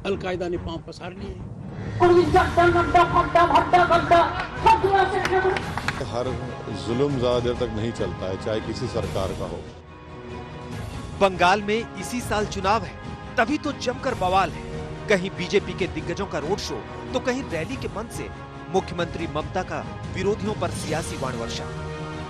Al Qaeda ने पांव पसार लिए हैं। हर जुल्म ज्यादा देर तक नहीं चलता है, चाहे किसी सरकार का हो। बंगाल में इसी साल चुनाव है, तभी तो जमकर बवाल है। कहीं बीजेपी के दिग्गजों का रोड शो, तो कहीं रैली के मंच से मुख्यमंत्री ममता का विरोधियों पर सियासी बाण वर्षा।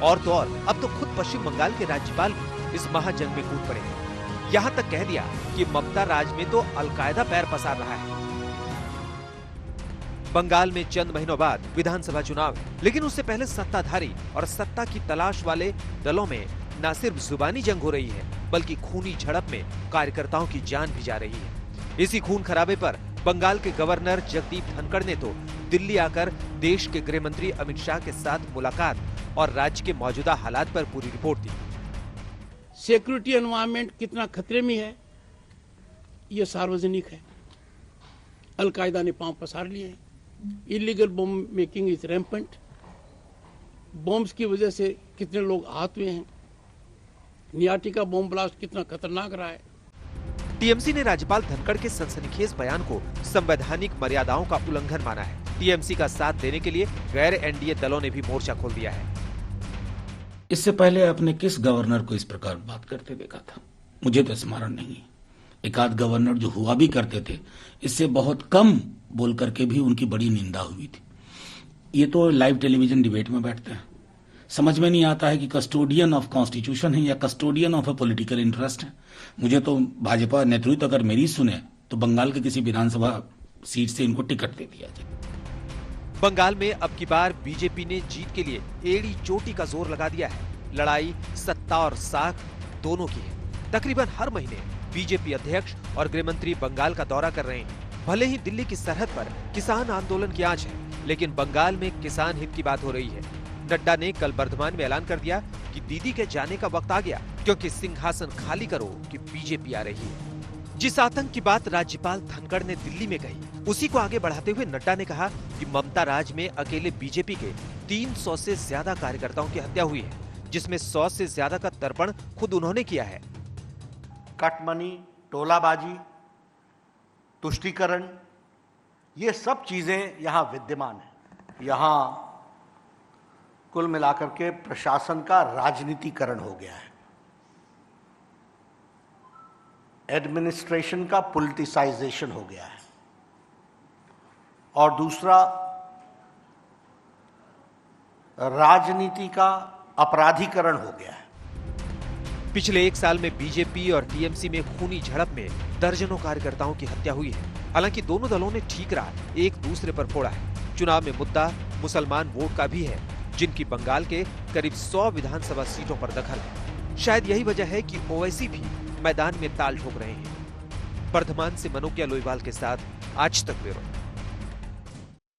और तो और अब तो खुद पश्चिम बंगाल के राज्यपाल भी इस महाजंग में कूद पड़े हैं। यहाँ तक कह दिया कि ममता राज में तो अलकायदा पैर पसार रहा है। बंगाल में चंद महीनों बाद विधानसभा चुनाव है, लेकिन उससे पहले सत्ताधारी और सत्ता की तलाश वाले दलों में न सिर्फ जुबानी जंग हो रही है, बल्कि खूनी झड़प में कार्यकर्ताओं की जान भी जा रही है। इसी खून खराबे पर बंगाल के गवर्नर जगदीप धनखड़ ने तो दिल्ली आकर देश के गृह मंत्री अमित शाह के साथ मुलाकात और राज्य के मौजूदा हालात पर पूरी रिपोर्ट दी। सिक्योरिटी एनवायरनमेंट कितना खतरे में है, ये सार्वजनिक है। अलकायदा ने पांव पसार लिए हैं। Illegal bomb making is rampant. Bombs की वजह से कितने लोग आहत हुए हैं। नियाटी का बॉम्ब ब्लास्ट कितना खतरनाक रहा है। टीएमसी ने राज्यपाल धनखड़ के सनसनीखेज बयान को संवैधानिक मर्यादाओं का उल्लंघन माना है। टीएमसी का साथ देने के लिए गैर एनडीए दलों ने भी मोर्चा खोल दिया है। इससे पहले आपने किस गवर्नर को इस प्रकार बात करते देखा था? मुझे तो स्मरण नहीं है। एक आध गवर्नर जो हुआ भी करते थे, इससे बहुत कम बोल करके भी उनकी बड़ी निंदा हुई थी। ये तो लाइव टेलीविजन डिबेट में बैठते हैं। समझ में नहीं आता है कि कस्टोडियन ऑफ कॉन्स्टिट्यूशन है या custodian of a political interest है। मुझे तो भाजपा नेतृत्व अगर मेरी सुने तो बंगाल के किसी विधानसभा सीट से इनको टिकट दे दिया जाए। बंगाल में अब की बार बीजेपी ने जीत के लिए एड़ी चोटी का जोर लगा दिया है। लड़ाई सत्ता और साख दोनों की है। तकरीबन हर महीने बीजेपी अध्यक्ष और गृह मंत्री बंगाल का दौरा कर रहे हैं। भले ही दिल्ली की सरहद पर किसान आंदोलन की आंच है, लेकिन बंगाल में किसान हित की बात हो रही है। नड्डा ने कल बर्धमान में ऐलान कर दिया कि दीदी के जाने का वक्त आ गया, क्योंकि सिंहासन खाली करो कि बीजेपी आ रही है। जिस आतंक की बात राज्यपाल धनखड़ ने दिल्ली में कही, उसी को आगे बढ़ाते हुए नड्डा ने कहा कि ममता राज में अकेले बीजेपी के 300 से ज्यादा कार्यकर्ताओं की हत्या हुई है, जिसमें 100 से ज्यादा का तर्पण खुद उन्होंने किया है। कटमनी, टोलाबाजी, तुष्टीकरण, ये सब चीजें यहां विद्यमान है। यहां कुल मिलाकर के प्रशासन का राजनीतिकरण हो गया है। एडमिनिस्ट्रेशन का पॉलिटिसाइजेशन हो गया है। और दूसरा, राजनीति का अपराधीकरण हो गया है। पिछले एक साल में बीजेपी और टीएमसी में खूनी झड़प में दर्जनों कार्यकर्ताओं की हत्या हुई है। हालांकि दोनों दलों ने ठीक रहा एक दूसरे पर फोड़ा है। चुनाव में मुद्दा मुसलमान वोट का भी है, जिनकी बंगाल के करीब 100 विधानसभा सीटों पर दखल है। शायद यही वजह है कि ओवैसी भी मैदान में ताल ठोक रहे हैं। बर्धमान से मनोज्ञा लोईवाल के साथ आज तक ब्यूरो।